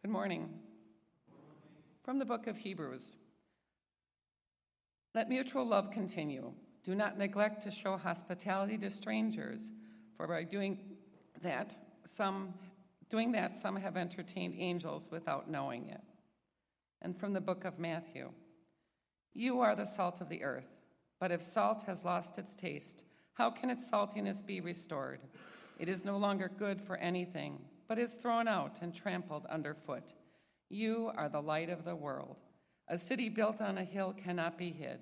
Good morning. From the book of Hebrews. Let mutual love continue. Do not neglect to show hospitality to strangers, for by doing that some have entertained angels without knowing it. And from the book of Matthew. You are the salt of the earth, but if salt has lost its taste, how can its saltiness be restored? It is no longer good for anything, but is thrown out and trampled underfoot. You are the light of the world. A city built on a hill cannot be hid.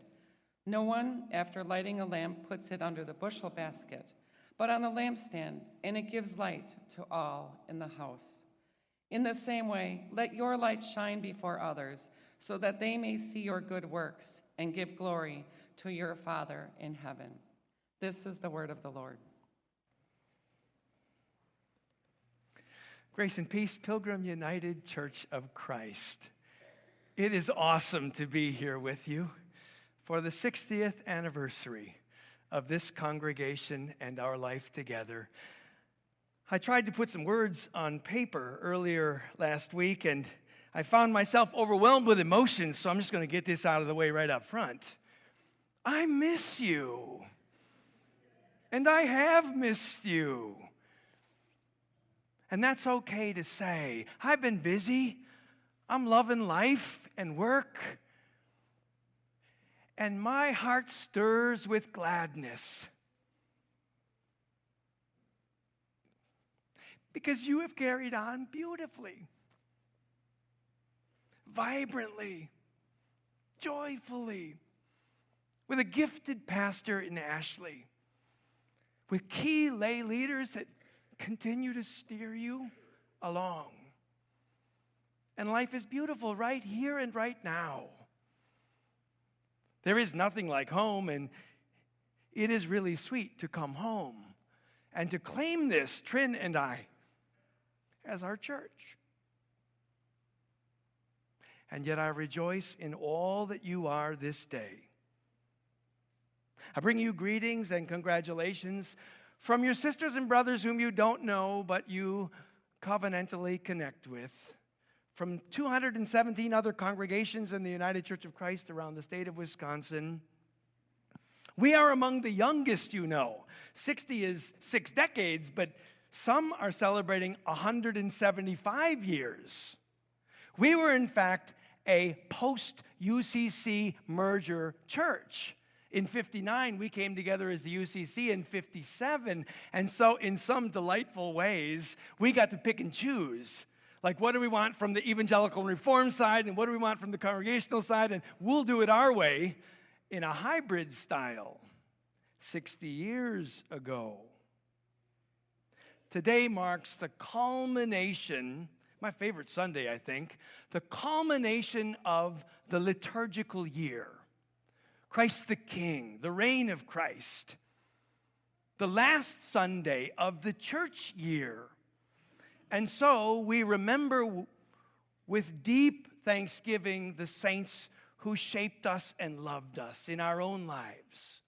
No one, after lighting a lamp, puts it under the bushel basket, but on a lampstand, and it gives light to all in the house. In the same way, let your light shine before others, so that they may see your good works and give glory to your Father in heaven. This is the word of the Lord. Grace and peace, Pilgrim United Church of Christ. It is awesome to be here with you for the 60th anniversary of this congregation and our life together. I tried to put some words on paper earlier last week, and I found myself overwhelmed with emotion, so I'm just going to get this out of the way right up front. I miss you, and I have missed you. And that's okay to say. I've been busy. I'm loving life and work. And my heart stirs with gladness. Because you have carried on beautifully, vibrantly, joyfully, with a gifted pastor in Ashley, with key lay leaders that continue to steer you along. And life is beautiful right here and right now. There is nothing like home, and it is really sweet to come home and to claim this, Trin and I, as our church. And yet I rejoice in all that you are this day. I bring you greetings and congratulations from your sisters and brothers whom you don't know, but you covenantally connect with, from 217 other congregations in the United Church of Christ around the state of Wisconsin. We are among the youngest, you know. 60 is 6 decades, but some are celebrating 175 years. We were, in fact, a post-UCC merger church. In 59, we came together as the UCC in 57, and so in some delightful ways, we got to pick and choose. Like, what do we want from the evangelical and reform side, and what do we want from the congregational side, and we'll do it our way in a hybrid style 60 years ago. Today marks the culmination, my favorite Sunday, I think, the culmination of the liturgical year. Christ the King, the reign of Christ, the last Sunday of the church year. And so we remember with deep thanksgiving the saints who shaped us and loved us in our own lives.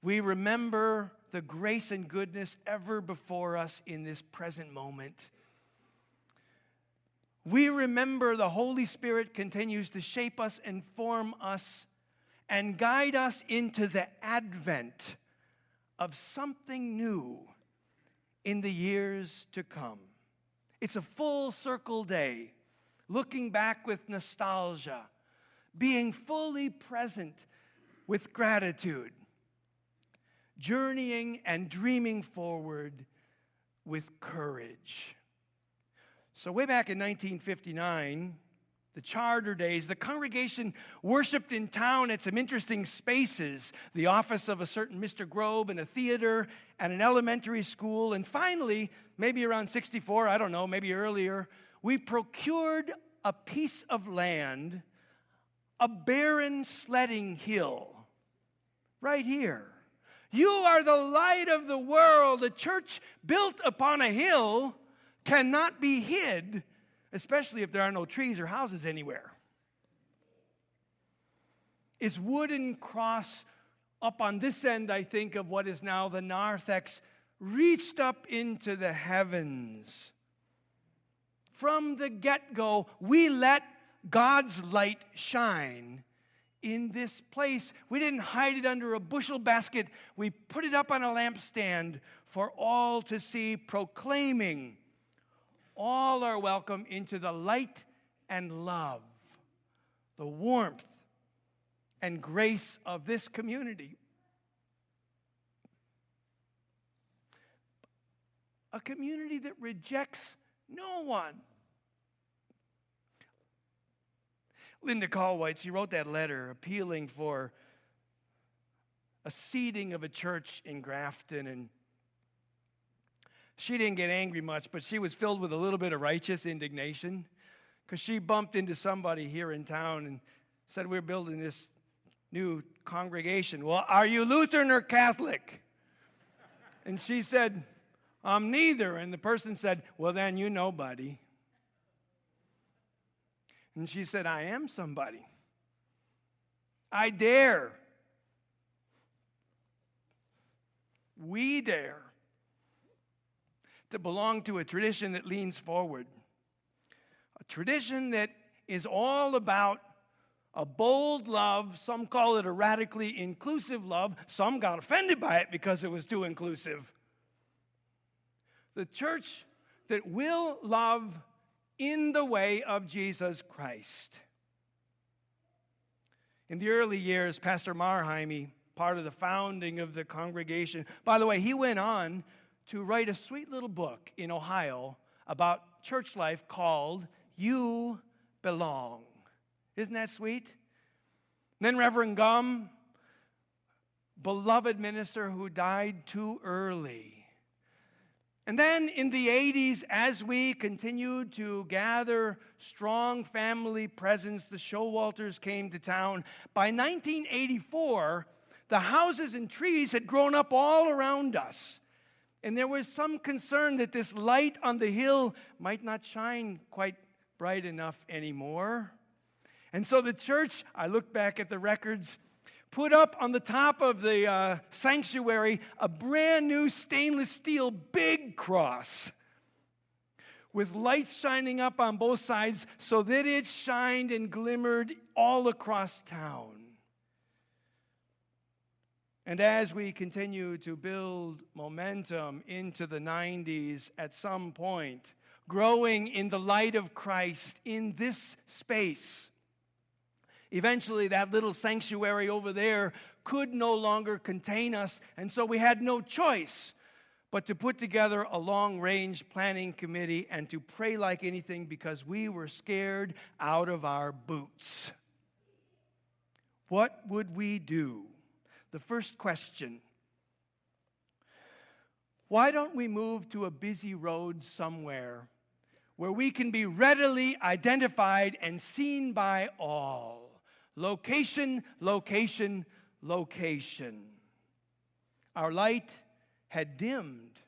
We remember the grace and goodness ever before us in this present moment. We remember the Holy Spirit continues to shape us and form us and guide us into the advent of something new in the years to come. It's a full circle day, looking back with nostalgia, being fully present with gratitude, journeying and dreaming forward with courage. So way back in 1959, the charter days, the congregation worshiped in town at some interesting spaces, the office of a certain Mr. Grobe and a theater and an elementary school. And finally, maybe around 64, I don't know, maybe earlier, we procured a piece of land, a barren sledding hill, right here. You are the light of the world. A church built upon a hill cannot be hid, especially if there are no trees or houses anywhere. Its wooden cross up on this end, I think, of what is now the narthex, reached up into the heavens, from the get-go, we let God's light shine in this place. We didn't hide it under a bushel basket. We put it up on a lampstand for all to see, proclaiming all are welcome into the light and love, the warmth and grace of this community. A community that rejects no one. Linda Callwhite, she wrote that letter appealing for a seeding of a church in Grafton, and she didn't get angry much, but she was filled with a little bit of righteous indignation because she bumped into somebody here in town and said, we're building this new congregation. Well, are you Lutheran or Catholic? And she said, I'm neither. And the person said, well, then you know, buddy. And she said, I am somebody. I dare. We dare to belong to a tradition that leans forward. A tradition that is all about a bold love. Some call it a radically inclusive love. Some got offended by it because it was too inclusive. The church that will love in the way of Jesus Christ. In the early years, Pastor Marheim, part of the founding of the congregation, by the way, he went on to write a sweet little book in Ohio about church life called You Belong. Isn't that sweet? And then Reverend Gum, beloved minister who died too early. And then in the 80s, as we continued to gather strong family presence, the Showalters came to town. By 1984, the houses and trees had grown up all around us. And there was some concern that this light on the hill might not shine quite bright enough anymore. And so the church, I look back at the records, put up on the top of the sanctuary a brand new stainless steel big cross with lights shining up on both sides so that it shined and glimmered all across town. And as we continue to build momentum into the 90s, at some point, growing in the light of Christ in this space, eventually, that little sanctuary over there could no longer contain us, and so we had no choice but to put together a long-range planning committee and to pray like anything because we were scared out of our boots. What would we do? The first question, why don't we move to a busy road somewhere where we can be readily identified and seen by all? Location, location, location. Our light had dimmed,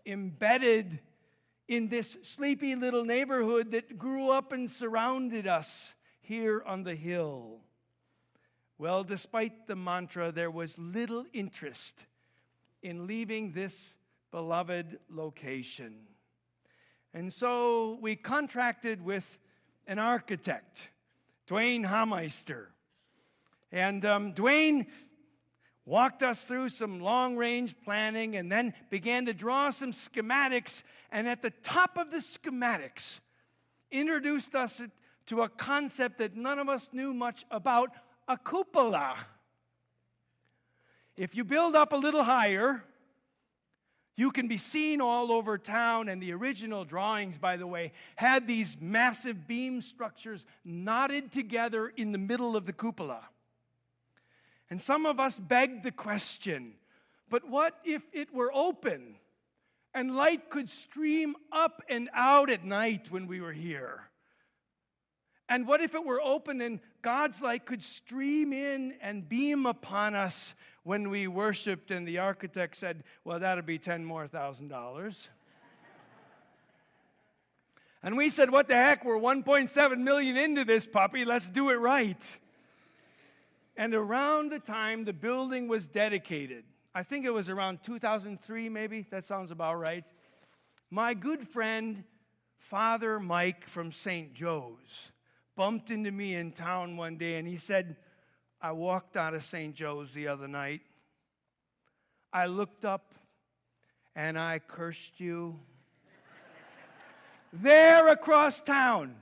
embedded in this sleepy little neighborhood that grew up and surrounded us here on the hill. Well, despite the mantra, there was little interest in leaving this beloved location. And so we contracted with an architect, Dwayne Hameister. And Dwayne walked us through some long-range planning and then began to draw some schematics. And at the top of the schematics, introduced us to a concept that none of us knew much about, a cupola. If you build up a little higher, you can be seen all over town, and the original drawings, by the way, had these massive beam structures knotted together in the middle of the cupola. And some of us begged the question, but what if it were open and light could stream up and out at night when we were here? And what if it were open and God's light could stream in and beam upon us when we worshiped? And the architect said, well, that'd be $10,000 more. And we said, what the heck, we're 1.7 million into this puppy, let's do it right. And around the time the building was dedicated, I think it was around 2003 maybe, that sounds about right, my good friend Father Mike from St. Joe's bumped into me in town one day, and he said, I walked out of St. Joe's the other night. I looked up and I cursed you. There across town,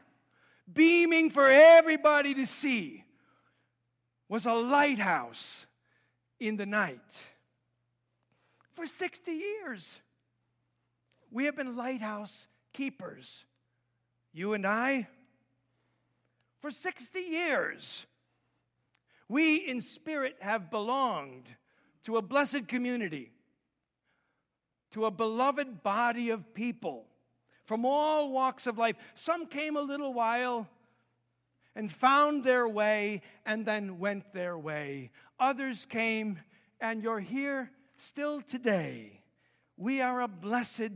beaming for everybody to see, was a lighthouse in the night. For 60 years, we have been lighthouse keepers. You and I, for 60 years, we in spirit have belonged to a blessed community, to a beloved body of people from all walks of life. Some came a little while and found their way and then went their way. Others came, and you're here still today. We are a blessed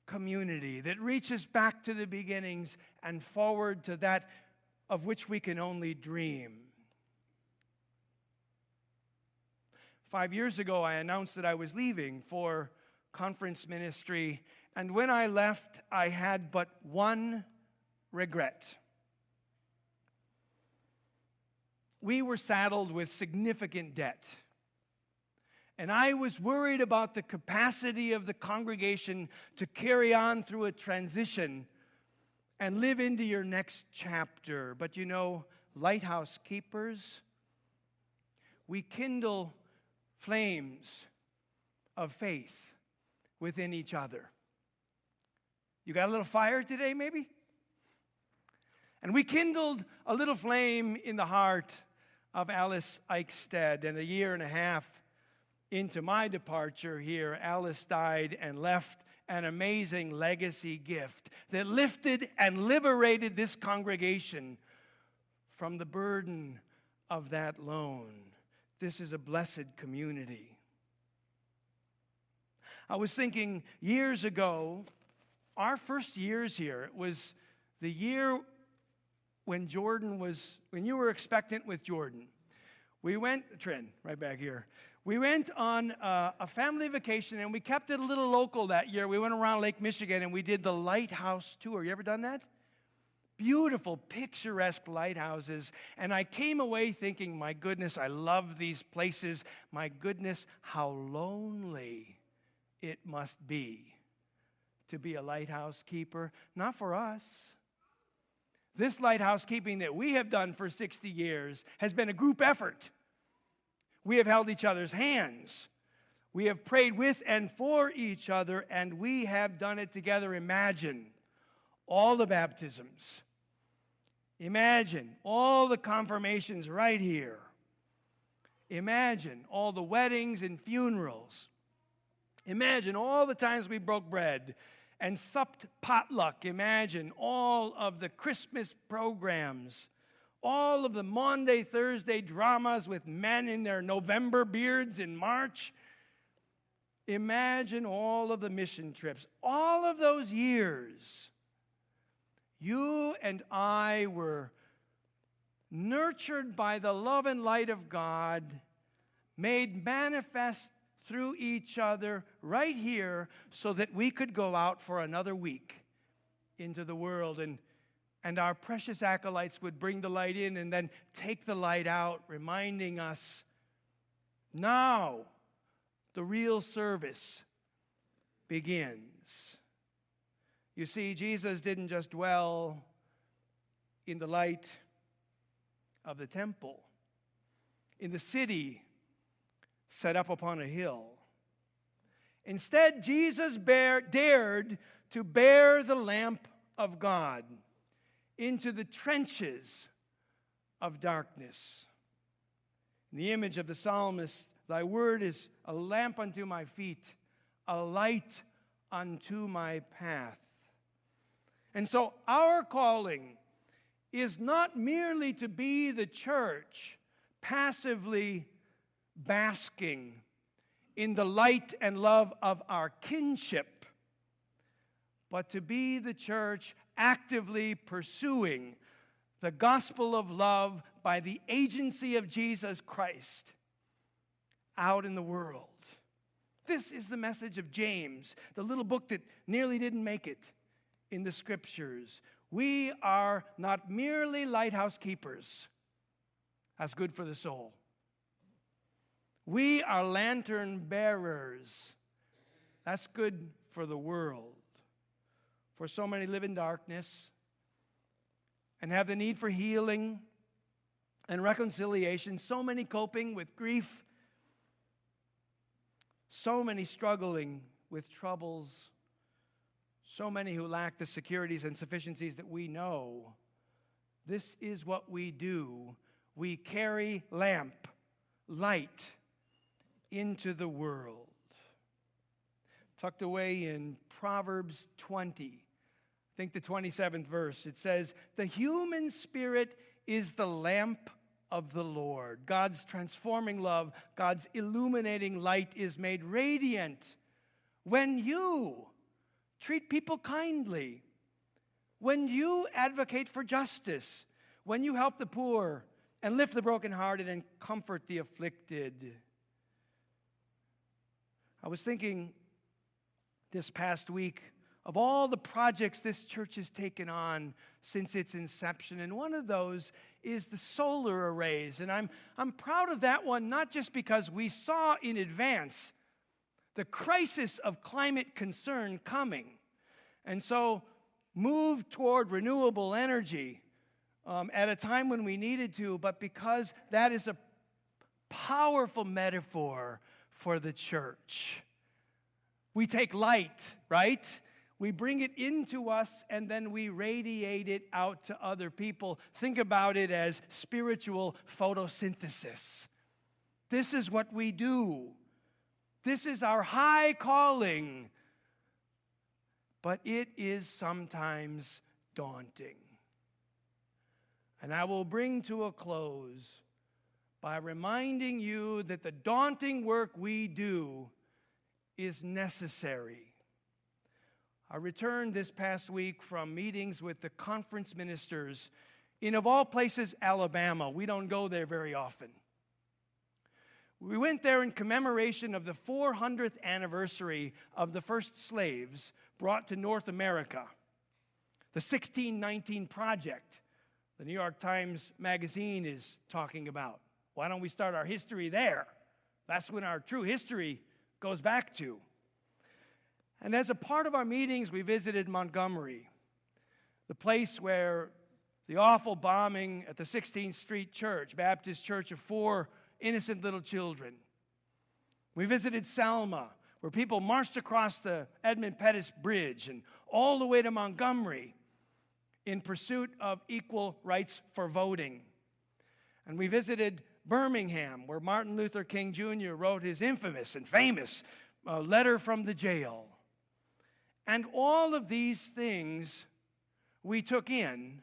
community that reaches back to the beginnings and forward to that of which we can only dream. 5 years ago, I announced that I was leaving for conference ministry, and when I left, I had but one regret. We were saddled with significant debt, and I was worried about the capacity of the congregation to carry on through a transition and live into your next chapter. But you know, lighthouse keepers, we kindle flames of faith within each other. You got a little fire today, maybe? And we kindled a little flame in the heart of Alice Eichstead. And a year and a half into my departure here, Alice died and left an amazing legacy gift that lifted and liberated this congregation from the burden of that loan. This is a blessed community. I was thinking years ago, our first years here, it was the year when you were expectant with Jordan. We went, Trin, right back here. We went on a family vacation, and we kept it a little local that year. We went around Lake Michigan, and we did the lighthouse tour. You ever done that? Beautiful, picturesque lighthouses. And I came away thinking, my goodness, I love these places. My goodness, how lonely it must be to be a lighthouse keeper. Not for us. This lighthouse keeping that we have done for 60 years has been a group effort. We have held each other's hands. We have prayed with and for each other, and we have done it together. Imagine all the baptisms. Imagine all the confirmations right here. Imagine all the weddings and funerals. Imagine all the times we broke bread and supped potluck. Imagine all of the Christmas programs, all of the Maundy, Thursday dramas with men in their November beards in March. Imagine all of the mission trips. All of those years, you and I were nurtured by the love and light of God, made manifest through each other right here so that we could go out for another week into the world, and our precious acolytes would bring the light in and then take the light out, reminding us, now the real service begins. You see, Jesus didn't just dwell in the light of the temple, in the city set up upon a hill. Instead, Jesus dared to bear the lamp of God into the trenches of darkness. In the image of the psalmist, thy word is a lamp unto my feet, a light unto my path. And so our calling is not merely to be the church passively basking in the light and love of our kinship, but to be the church actively pursuing the gospel of love by the agency of Jesus Christ out in the world. This is the message of James, the little book that nearly didn't make it in the Scriptures. We are not merely lighthouse keepers. That's good for the soul. We are lantern bearers. That's good for the world. For so many live in darkness and have the need for healing and reconciliation. So many coping with grief. So many struggling with troubles. So many who lack the securities and sufficiencies that we know. This is what we do. We carry light into the world. Tucked away in Proverbs 20, I think the 27th verse, it says, "The human spirit is the lamp of the Lord." God's transforming love, God's illuminating light is made radiant when you treat people kindly, when you advocate for justice, when you help the poor and lift the brokenhearted and comfort the afflicted. I was thinking this past week of all the projects this church has taken on since its inception, and one of those is the solar arrays. And I'm proud of that one, not just because we saw in advance the crisis of climate concern coming, and so moved toward renewable energy at a time when we needed to, but because that is a powerful metaphor for the church. We take light, right? We bring it into us and then we radiate it out to other people. Think about it as spiritual photosynthesis. This is what we do. This is our high calling. But it is sometimes daunting. And I will bring to a close by reminding you that the daunting work we do is necessary. I returned this past week from meetings with the conference ministers in, of all places, Alabama. We don't go there very often. We went there in commemoration of the 400th anniversary of the first slaves brought to North America, the 1619 Project. The New York Times Magazine is talking about. Why don't we start our history there? That's when our true history goes back to. And as a part of our meetings, we visited Montgomery, the place where the awful bombing at the 16th Street Church, Baptist Church of 4 innocent little children. We visited Selma, where people marched across the Edmund Pettus Bridge and all the way to Montgomery in pursuit of equal rights for voting. And we visited Birmingham, where Martin Luther King Jr. wrote his infamous and famous letter from the jail. And all of these things we took in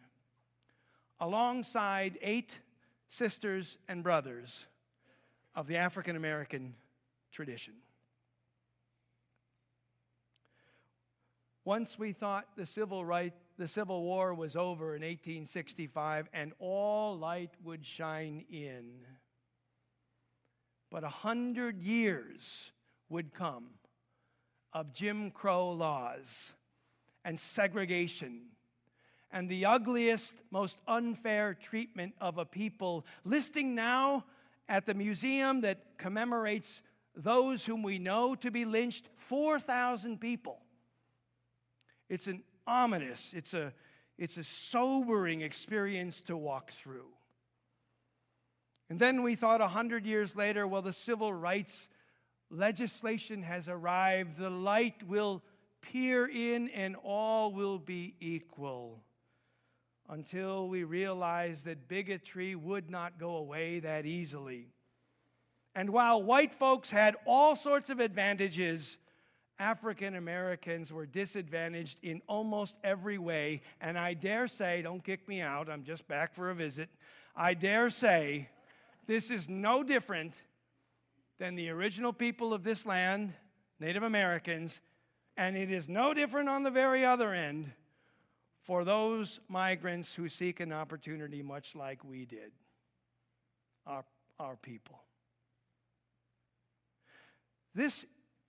alongside 8 sisters and brothers of the African American tradition. Once we thought the Civil War was over in 1865 and all light would shine in. But 100 years would come of Jim Crow laws and segregation and the ugliest, most unfair treatment of a people, listing now at the museum that commemorates those whom we know to be lynched, 4,000 people. It's an ominous, it's a sobering experience to walk through. And then we thought 100 years later, well, the civil rights legislation has arrived. The light will peer in and all will be equal. Until we realize that bigotry would not go away that easily. And while white folks had all sorts of advantages, African Americans were disadvantaged in almost every way. And I dare say, don't kick me out, I'm just back for a visit. I dare say, this is no different than the original people of this land, Native Americans, and it is no different on the very other end for those migrants who seek an opportunity much like we did, our people. This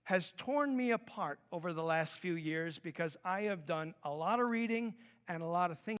has torn me apart over the last few years because I have done a lot of reading and a lot of thinking